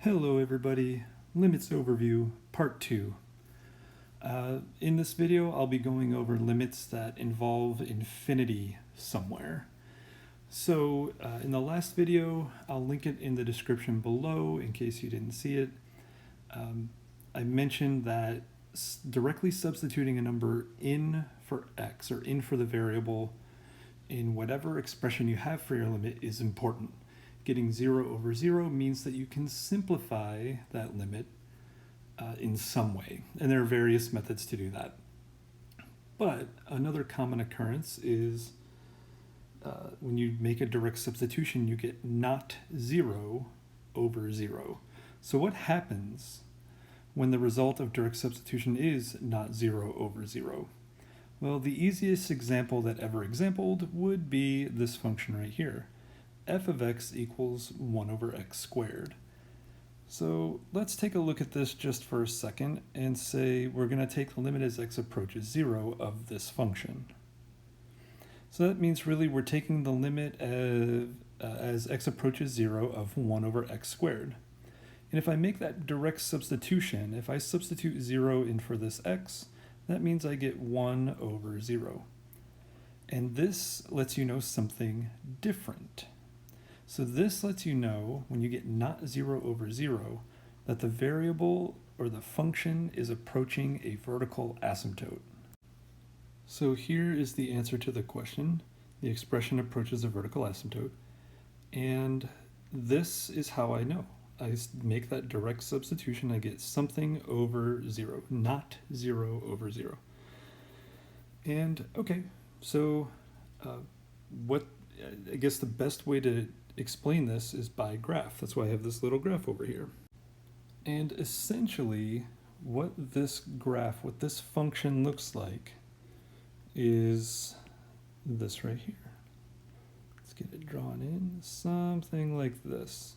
Hello everybody, Limits Overview, Part 2. In this video, I'll be going over limits that involve infinity somewhere. So in the last video, I'll link it in the description below in case you didn't see it. I mentioned that directly substituting a number in for x, or in for the variable, in whatever expression you have for your limit is important. Getting 0 over 0 means that you can simplify that limit in some way, and there are various methods to do that. But another common occurrence is when you make a direct substitution, you get not 0 over 0. So what happens when the result of direct substitution is not 0 over 0? Well, the easiest example that ever exampled would be this function right here. F of x equals 1 over x squared. So let's take a look at this just for a second and say we're going to take the limit as x approaches 0 of this function. So that means really we're taking the limit as x approaches 0 of 1 over x squared. And if I make that direct substitution, if I substitute 0 in for this x, that means I get 1 over 0. And this lets you know something different. So this lets you know, when you get not 0 over 0, that the variable or the function is approaching a vertical asymptote. So here is the answer to the question. The expression approaches a vertical asymptote. And this is how I know. I make that direct substitution, I get something over 0, not 0 over 0. And okay, so I guess the best way to explain this is by graph. That's why I have this little graph over here. And essentially what this graph, what this function looks like is this right here. Let's get it drawn in, something like this.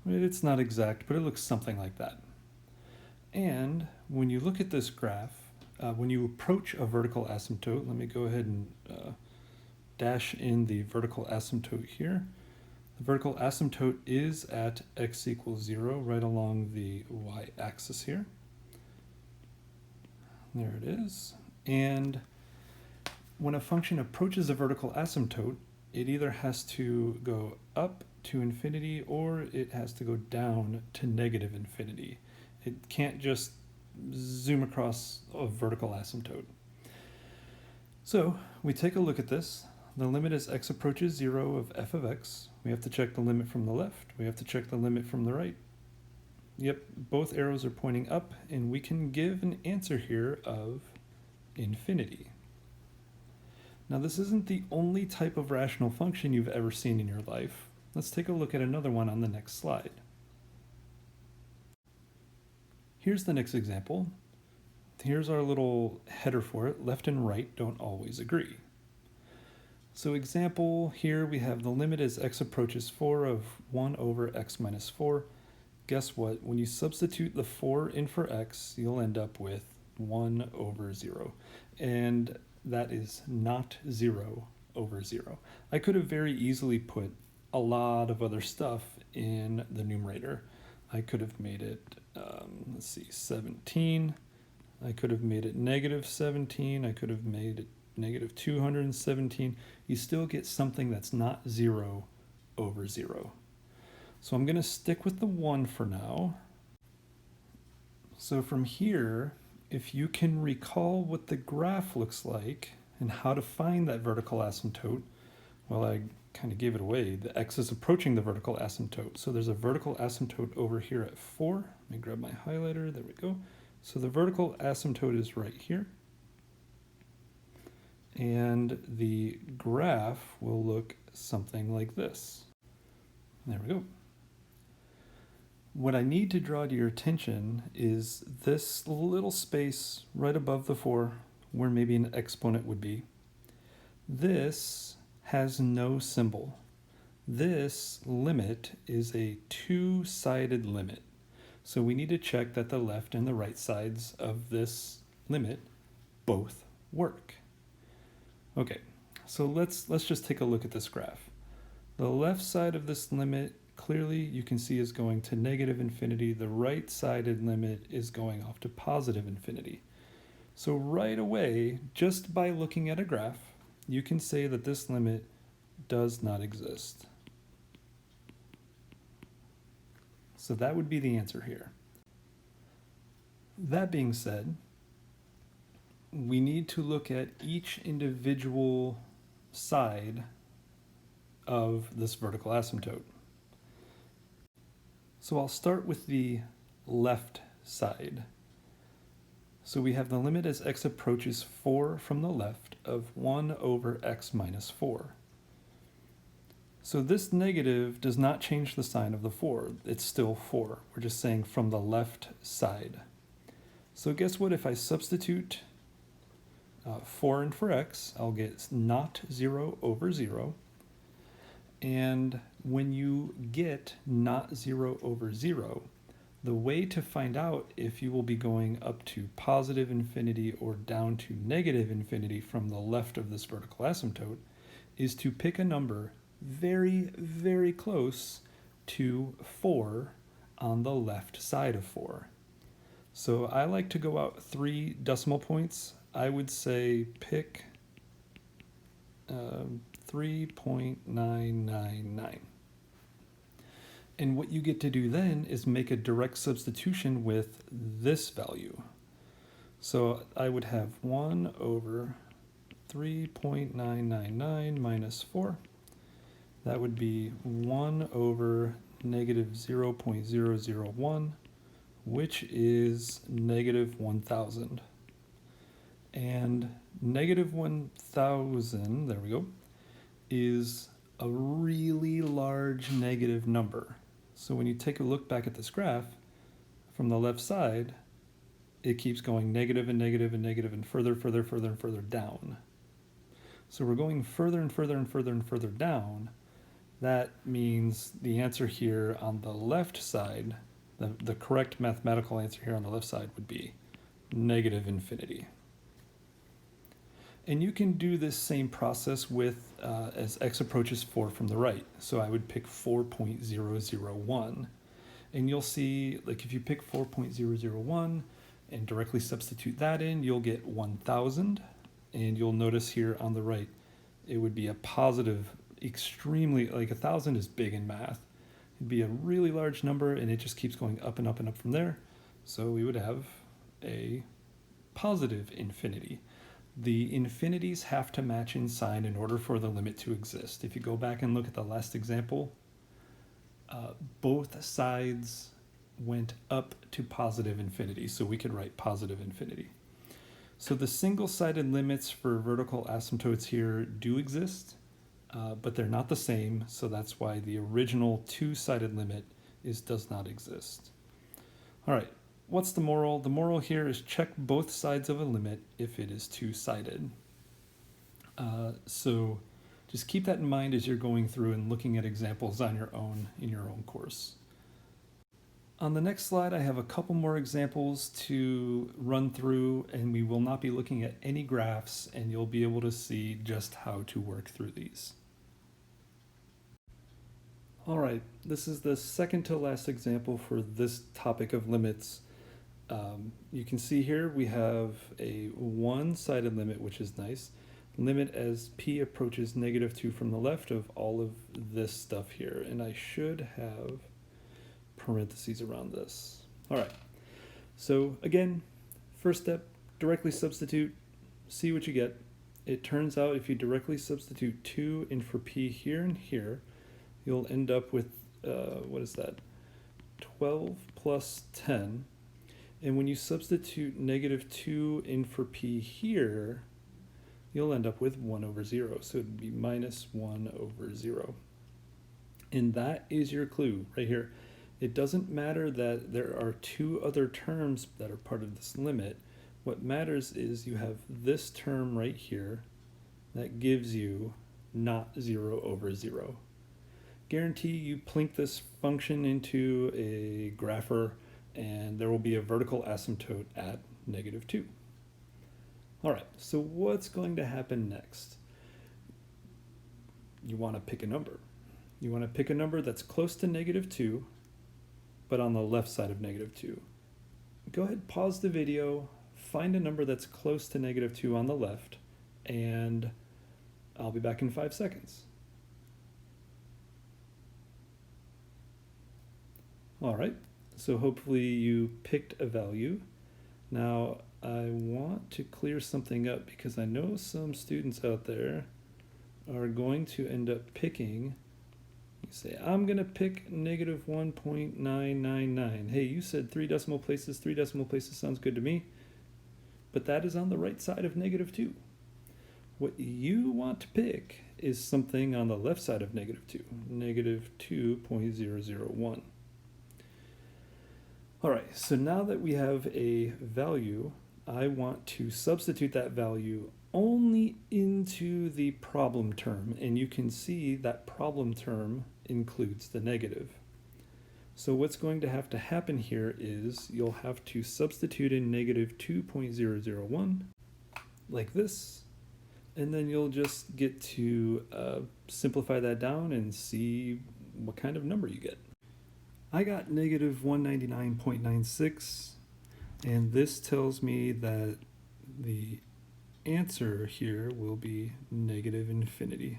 It's not exact, but it looks something like that. And when you look at this graph, when you approach a vertical asymptote, let me go ahead and dash in the vertical asymptote here. The vertical asymptote is at x equals 0, right along the y-axis here. There it is. And when a function approaches a vertical asymptote, it either has to go up to infinity or it has to go down to negative infinity. It can't just zoom across a vertical asymptote. So we take a look at this. The limit as x approaches 0 of f of x. We have to check the limit from the left. We have to check the limit from the right. Yep, both arrows are pointing up, and we can give an answer here of infinity. Now this isn't the only type of rational function you've ever seen in your life. Let's take a look at another one on the next slide. Here's the next example. Here's our little header for it. Left and right don't always agree. So example, here we have the limit as x approaches 4 of 1 over x minus 4. Guess what? When you substitute the 4 in for x, you'll end up with 1 over 0. And that is not 0 over 0. I could have very easily put a lot of other stuff in the numerator. I could have made it, 17. I could have made it negative 17. I could have made it negative 217. You still get something that's not 0 over 0. So I'm going to stick with the 1 for now. So from here, if you can recall what the graph looks like and how to find that vertical asymptote, well, I kind of gave it away. The x is approaching the vertical asymptote. So there's a vertical asymptote over here at 4. Let me grab my highlighter. There we go. So the vertical asymptote is right here. And the graph will look something like this. There we go. What I need to draw to your attention is this little space right above the 4 where maybe an exponent would be. This has no symbol. This limit is a two-sided limit. So we need to check that the left and the right sides of this limit both work. Okay, so let's just take a look at this graph. The left side of this limit clearly you can see is going to negative infinity. The right-sided limit is going off to positive infinity. So right away, just by looking at a graph, you can say that this limit does not exist. So that would be the answer here. That being said, we need to look at each individual side of this vertical asymptote. So I'll start with the left side. So we have the limit as x approaches 4 from the left of 1 over x minus 4. So this negative does not change the sign of the 4. It's still 4. We're just saying from the left side. So guess what? If I substitute 4 in for x, I'll get not 0 over 0. And when you get not 0 over 0, the way to find out if you will be going up to positive infinity or down to negative infinity from the left of this vertical asymptote is to pick a number very, very close to 4 on the left side of 4. So I like to go out 3 decimal points. I would say pick 3.999. And what you get to do then is make a direct substitution with this value. So I would have 1 over 3.999 minus 4. That would be 1 over negative 0.001, which is negative 1,000. And negative 1,000, there we go, is a really large negative number. So when you take a look back at this graph, from the left side, it keeps going negative and negative and negative and further and further down. So we're going further and further and further and further down. That means the answer here on the left side, the correct mathematical answer here on the left side would be negative infinity. And you can do this same process with as x approaches 4 from the right. So I would pick 4.001. And you'll see, like if you pick 4.001 and directly substitute that in, you'll get 1,000. And you'll notice here on the right, it would be a positive, extremely, like 1,000 is big in math. It'd be a really large number and it just keeps going up and up and up from there. So we would have a positive infinity. The infinities have to match in sign in order for the limit to exist. If you go back and look at the last example, both sides went up to positive infinity, so we could write positive infinity. So the single-sided limits for vertical asymptotes here do exist, but they're not the same, so that's why the original two-sided limit does not exist. All right. What's the moral? The moral here is check both sides of a limit if it is two-sided. So just keep that in mind as you're going through and looking at examples on your own in your own course. On the next slide, I have a couple more examples to run through, and we will not be looking at any graphs, and you'll be able to see just how to work through these. All right, this is the second to last example for this topic of limits. You can see here we have a one-sided limit, which is nice. Limit as p approaches negative 2 from the left of all of this stuff here. And I should have parentheses around this. All right. So again, first step, directly substitute, see what you get. It turns out if you directly substitute 2 in for p here and here, you'll end up with, what is that? 12 plus 10. And when you substitute negative 2 in for p here, you'll end up with 1 over 0. So it would be minus 1 over 0. And that is your clue right here. It doesn't matter that there are two other terms that are part of this limit. What matters is you have this term right here that gives you not 0 over 0. Guarantee you plink this function into a grapher and there will be a vertical asymptote at negative 2. All right, so what's going to happen next? You want to pick a number. You want to pick a number that's close to -2, but on the left side of -2. Go ahead, pause the video, find a number that's close to -2 on the left, and I'll be back in 5 seconds. All right, so hopefully you picked a value. Now I want to clear something up because I know some students out there are going to end up picking, you say, I'm going to pick -1.999. Hey, you said 3 decimal places. 3 decimal places sounds good to me. But that is on the right side of -2. What you want to pick is something on the left side of -2, -2.001. All right, so now that we have a value, I want to substitute that value only into the problem term, and you can see that problem term includes the negative. So what's going to happen here is you'll have to substitute in -2.001 like this, and then you'll just get to simplify that down and see what kind of number you get. I got -199.96, and this tells me that the answer here will be -infinity.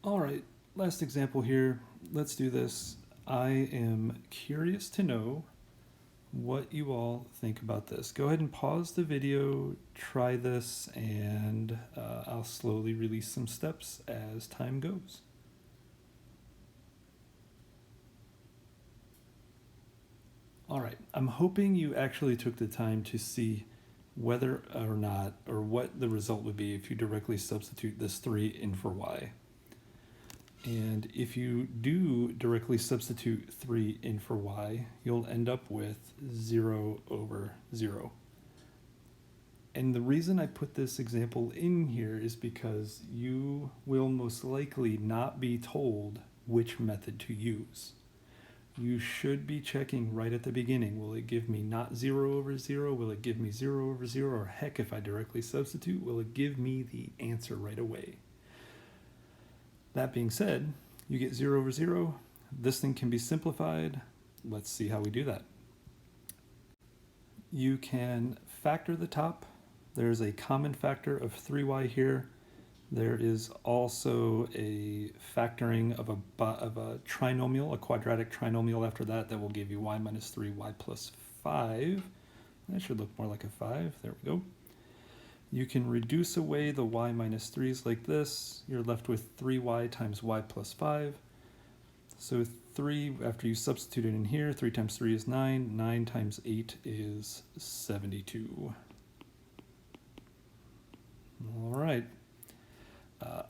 All right, last example here. Let's do this. I am curious to know what you all think about this. Go ahead and pause the video, try this, and I'll slowly release some steps as time goes. All right, I'm hoping you actually took the time to see whether or not, or what the result would be if you directly substitute this 3 in for y. And if you do directly substitute 3 in for y, you'll end up with 0/0. And the reason I put this example in here is because you will most likely not be told which method to use. You should be checking right at the beginning. Will it give me not 0/0? Will it give me 0/0? Or heck, if I directly substitute, will it give me the answer right away? That being said, you get 0/0. This thing can be simplified. Let's see how we do that. You can factor the top. There's a common factor of 3y here. There is also a factoring of a trinomial, a quadratic trinomial after that will give you y minus 3, y plus 5. That should look more like a 5. There we go. You can reduce away the y minus 3's like this. You're left with 3y times y plus 5. So 3, after you substitute it in here, 3 times 3 is 9. 9 times 8 is 72. All right.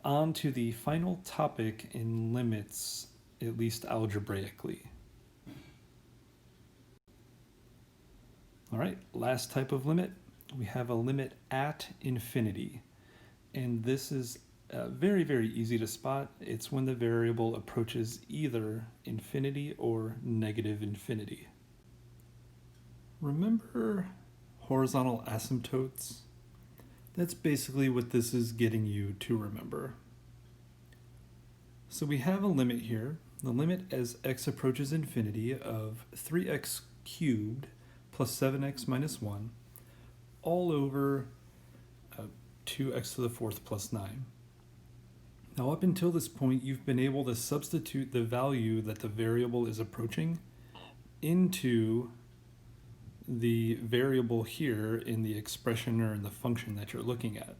On to the final topic in limits, at least algebraically. All right, last type of limit. We have a limit at infinity. And this is very, very easy to spot. It's when the variable approaches either infinity or -infinity. Remember horizontal asymptotes? That's basically what this is getting you to remember. So we have a limit here. The limit as x approaches infinity of 3x cubed plus 7x minus 1 all over 2x to the 4th plus 9. Now up until this point, you've been able to substitute the value that the variable is approaching into the variable here in the expression or in the function that you're looking at.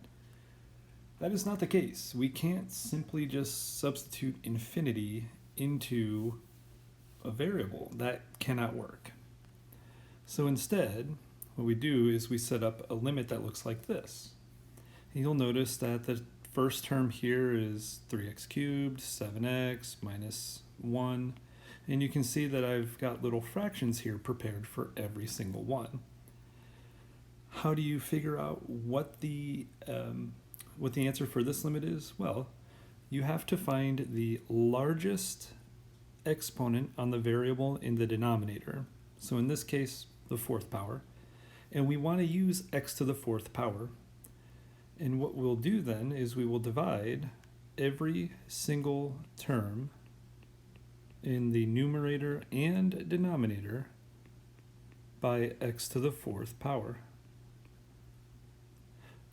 That is not the case. We can't simply just substitute infinity into a variable. That cannot work. So instead, what we do is we set up a limit that looks like this. And you'll notice that the first term here is 3x cubed, 7x minus 1. And you can see that I've got little fractions here prepared for every single one. How do you figure out what the answer for this limit is? Well, you have to find the largest exponent on the variable in the denominator. So in this case, the 4th power. And we want to use x to the 4th power. And what we'll do then is we will divide every single term in the numerator and denominator by x to the fourth power.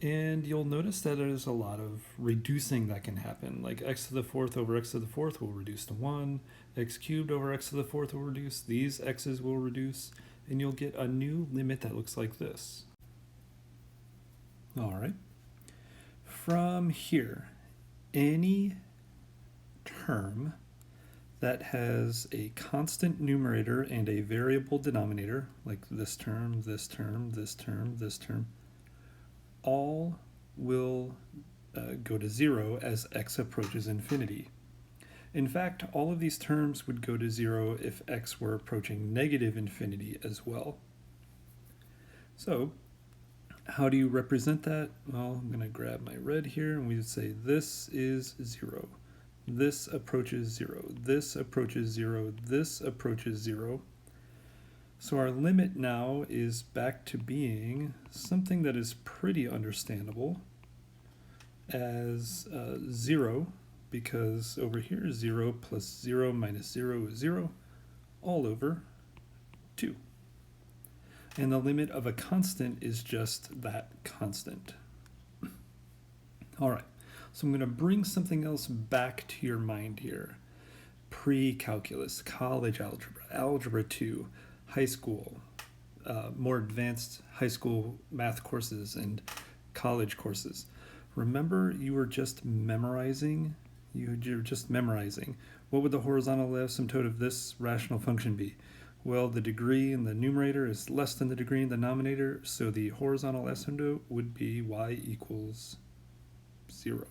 And you'll notice that there's a lot of reducing that can happen. Like x to the fourth over x to the fourth will reduce to 1. X cubed over x to the fourth will reduce. These x's will reduce. And you'll get a new limit that looks like this. All right. From here, any term that has a constant numerator and a variable denominator, like this term, this term, this term, this term, all will go to 0 as x approaches infinity. In fact, all of these terms would go to 0 if x were approaching negative infinity as well. So, how do you represent that? Well, I'm going to grab my red here, and we would say this is 0. This approaches 0. This approaches 0. This approaches 0. So our limit now is back to being something that is pretty understandable as 0, because over here 0 plus 0 minus 0 is 0, all over 2. And the limit of a constant is just that constant. All right, so I'm going to bring something else back to your mind here. Pre-calculus, college algebra, algebra 2, high school, more advanced high school math courses and college courses. Remember, you were just memorizing. You're just memorizing. What would the horizontal asymptote of this rational function be? Well, the degree in the numerator is less than the degree in the denominator, so the horizontal asymptote would be y equals 0.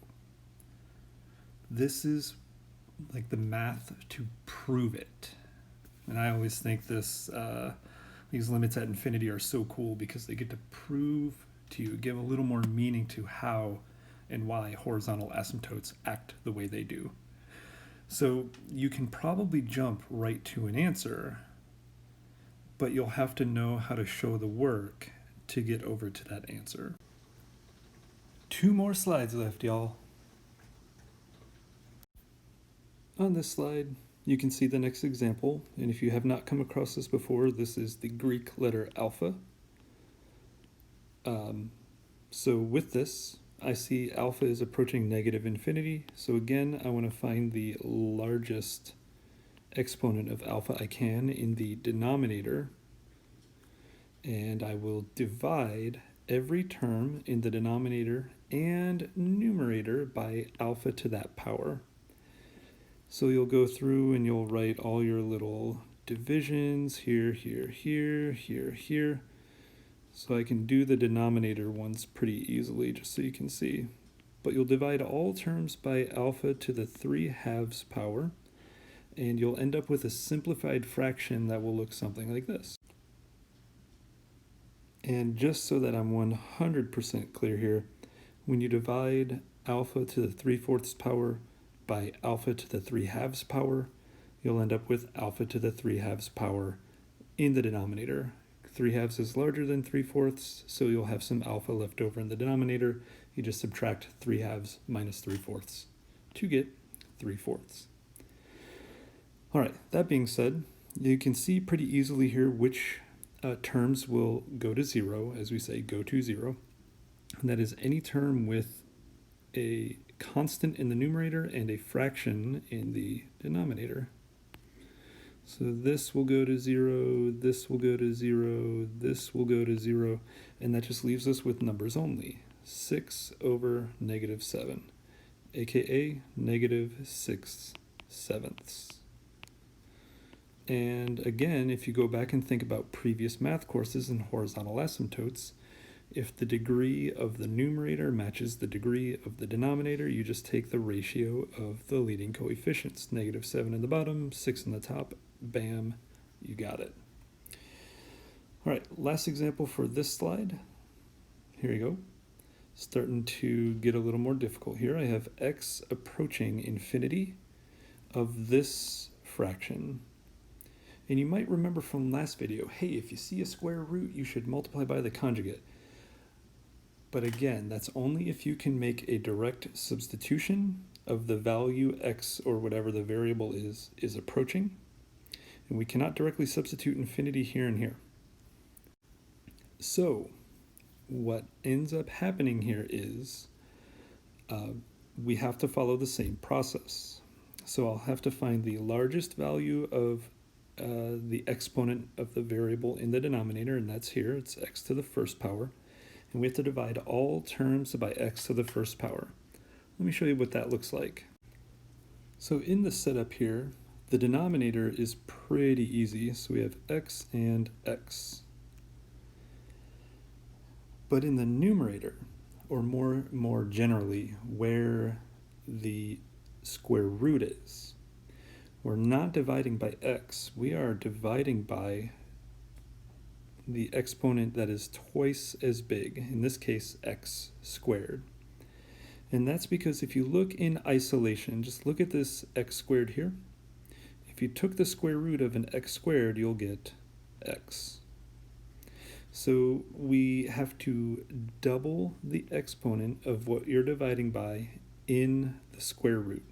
This is like the math to prove it. And I always think these limits at infinity are so cool because they get to prove to you, give a little more meaning to how and why horizontal asymptotes act the way they do. So you can probably jump right to an answer, but you'll have to know how to show the work to get over to that answer. 2 more slides left, y'all. On this slide, you can see the next example, and if you have not come across this before, this is the Greek letter alpha. So with this, I see alpha is approaching negative infinity, so again, I want to find the largest exponent of alpha I can in the denominator, and I will divide every term in the denominator and numerator by alpha to that power. So you'll go through and you'll write all your little divisions here, here, here, here, here. So I can do the denominator ones pretty easily just so you can see. But you'll divide all terms by alpha to the 3/2 power, and you'll end up with a simplified fraction that will look something like this. And just so that I'm 100% clear here, when you divide alpha to the 3/4 power by alpha to the 3/2 power, you'll end up with alpha to the 3/2 power in the denominator. 3/2 is larger than 3/4, so you'll have some alpha left over in the denominator. You just subtract 3/2 minus 3/4 to get 3/4. All right, that being said, you can see pretty easily here which terms will go to 0, as we say, go to 0. And that is any term with a constant in the numerator and a fraction in the denominator. So this will go to 0, this will go to 0, this will go to 0, and that just leaves us with numbers only. 6 over -7, aka -6/7. And again, if you go back and think about previous math courses in horizontal asymptotes, if the degree of the numerator matches the degree of the denominator, you just take the ratio of the leading coefficients. -7 in the bottom, 6 in the top, bam, you got it. All right, last example for this slide. Here you go. Starting to get a little more difficult here. I have x approaching infinity of this fraction. And you might remember from last video, hey, if you see a square root, you should multiply by the conjugate. But again, that's only if you can make a direct substitution of the value x, or whatever the variable is approaching. And we cannot directly substitute infinity here and here. So what ends up happening here is we have to follow the same process. So I'll have to find the largest value of the exponent of the variable in the denominator, and that's here, it's x to the first power. And we have to divide all terms by x to the first power. Let me show you what that looks like. So in the setup here, the denominator is pretty easy. So we have x and x. But in the numerator, or more generally, where the square root is, we're not dividing by x, we are dividing by the exponent that is twice as big, in this case x squared. And that's because if you look in isolation, just look at this x squared here. If you took the square root of an x squared, you'll get x. So we have to double the exponent of what you're dividing by in the square root.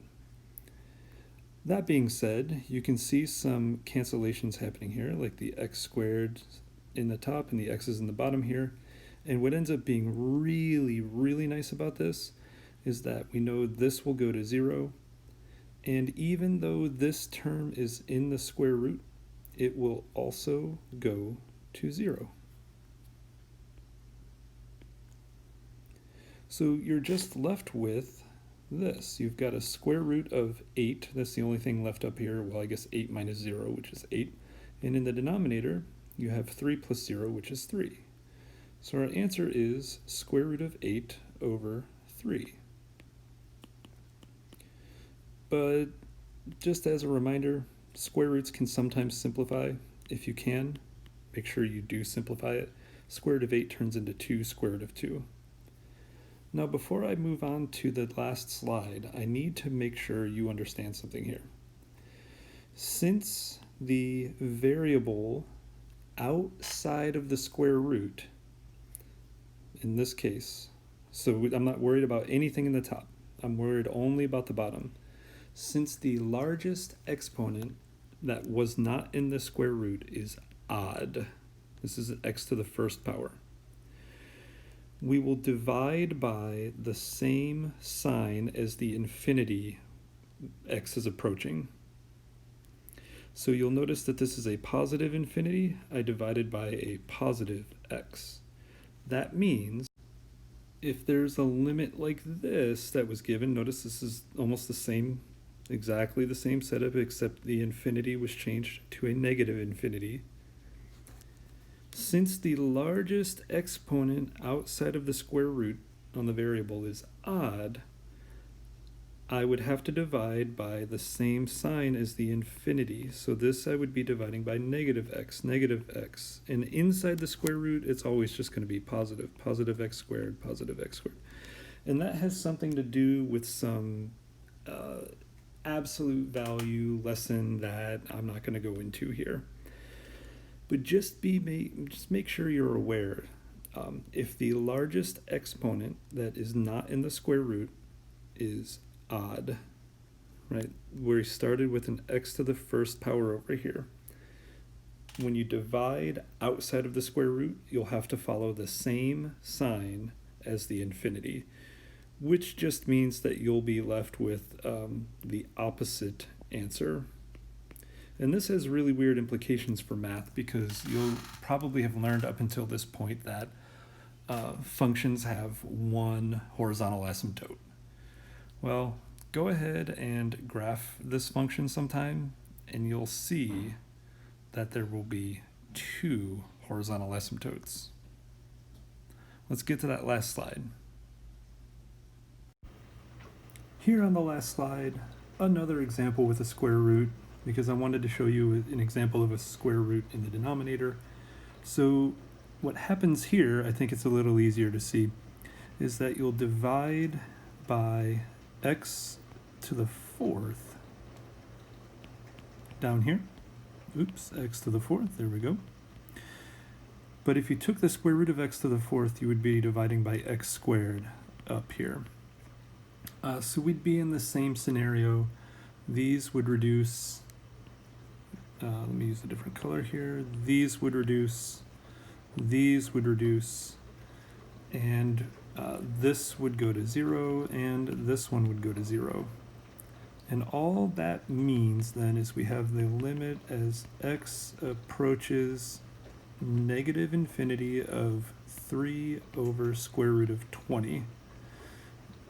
That being said, you can see some cancellations happening here, like the x squared in the top and the x's in the bottom here. And what ends up being really, really nice about this is that we know this will go to 0. And even though this term is in the square root, it will also go to 0. So you're just left with this. You've got a square root of 8. That's the only thing left up here. Well, I guess 8 minus 0, which is 8. And in the denominator, you have 3 plus 0, which is 3. So our answer is square root of 8 over 3. But just as a reminder, square roots can sometimes simplify. If you can, make sure you do simplify it. Square root of 8 turns into 2 square root of 2. Now, before I move on to the last slide, I need to make sure you understand something here. Since the variable outside of the square root, in this case, so I'm not worried about anything in the top, I'm worried only about the bottom. Since the largest exponent that was not in the square root is odd, this is x to the first power, we will divide by the same sign as the infinity x is approaching. So you'll notice that this is a positive infinity. I divided by a positive x. That means if there's a limit like this that was given, notice this is almost the same, exactly the same setup, except the infinity was changed to a negative infinity. Since the largest exponent outside of the square root on the variable is odd, I would have to divide by the same sign as the infinity. So this I would be dividing by negative x. And inside the square root, it's always just going to be positive. Positive x squared, positive x squared. And that has something to do with some absolute value lesson that I'm not going to go into here. But just make sure you're aware. If the largest exponent that is not in the square root is odd, right? We started with an x to the first power over here. When you divide outside of the square root, you'll have to follow the same sign as the infinity, which just means that you'll be left with the opposite answer. And this has really weird implications for math, because you'll probably have learned up until this point that functions have one horizontal asymptote. Well, go ahead and graph this function sometime, and you'll see that there will be 2 horizontal asymptotes. Let's get to that last slide. Here on the last slide, another example with a square root, because I wanted to show you an example of a square root in the denominator. So what happens here, I think it's a little easier to see, is that you'll divide by x to the 4th down here. Oops, x to the 4th, there we go. But if you took the square root of x to the 4th, you would be dividing by x squared up here. So we'd be in the same scenario. These would reduce, let me use a different color here. These would reduce, and this would go to 0, and this one would go to 0. And all that means then is we have the limit as x approaches negative infinity of 3 over square root of 20.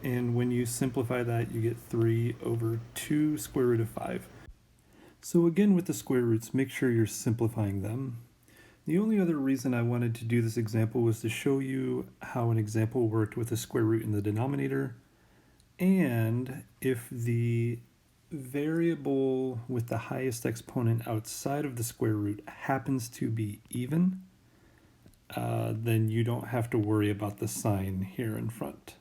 And when you simplify that, you get 3 over 2 square root of 5. So again, with the square roots, make sure you're simplifying them. The only other reason I wanted to do this example was to show you how an example worked with a square root in the denominator, and if the variable with the highest exponent outside of the square root happens to be even, then you don't have to worry about the sign here in front.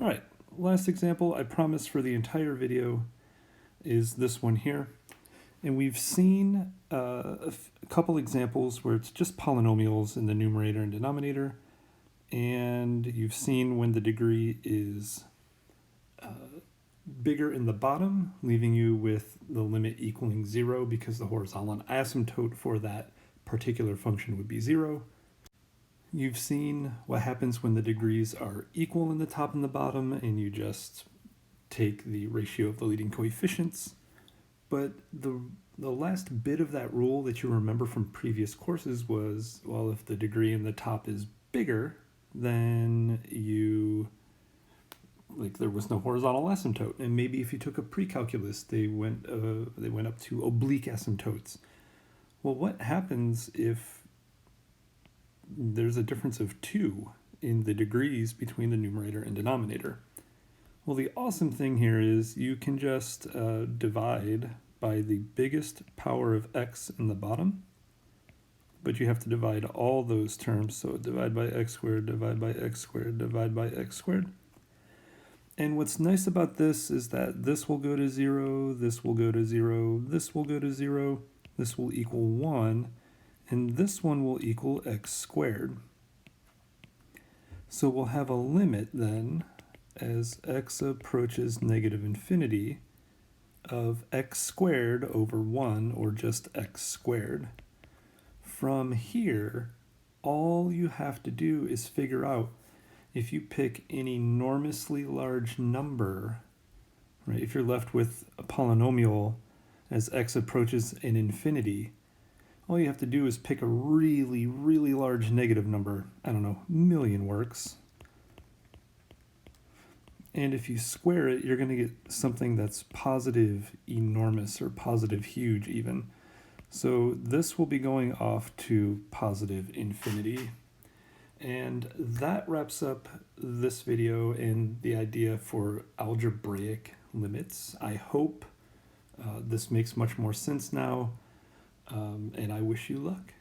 All right, last example I promised for the entire video is this one here. And we've seen a couple examples where it's just polynomials in the numerator and denominator. And you've seen when the degree is bigger in the bottom, leaving you with the limit equaling 0 because the horizontal asymptote for that particular function would be 0. You've seen what happens when the degrees are equal in the top and the bottom, and you just take the ratio of the leading coefficients. But the last bit of that rule that you remember from previous courses was, well, if the degree in the top is bigger, then there was no horizontal asymptote. And maybe if you took a pre-calculus, they went up to oblique asymptotes. Well, what happens if there's a difference of 2 in the degrees between the numerator and denominator? Well, the awesome thing here is you can just divide by the biggest power of x in the bottom, but you have to divide all those terms. So divide by x squared, divide by x squared, divide by x squared. And what's nice about this is that this will go to 0, this will go to 0, this will go to 0, this will equal 1, and this one will equal x squared. So we'll have a limit then, as x approaches negative infinity, of x squared over 1, or just x squared. From here, all you have to do is figure out if you pick an enormously large number, right? If you're left with a polynomial as x approaches an infinity, all you have to do is pick a really, really large negative number. I don't know, million works. And if you square it, you're going to get something that's positive enormous, or positive huge even. So this will be going off to positive infinity. And that wraps up this video and the idea for algebraic limits. I hope this makes much more sense now, and I wish you luck.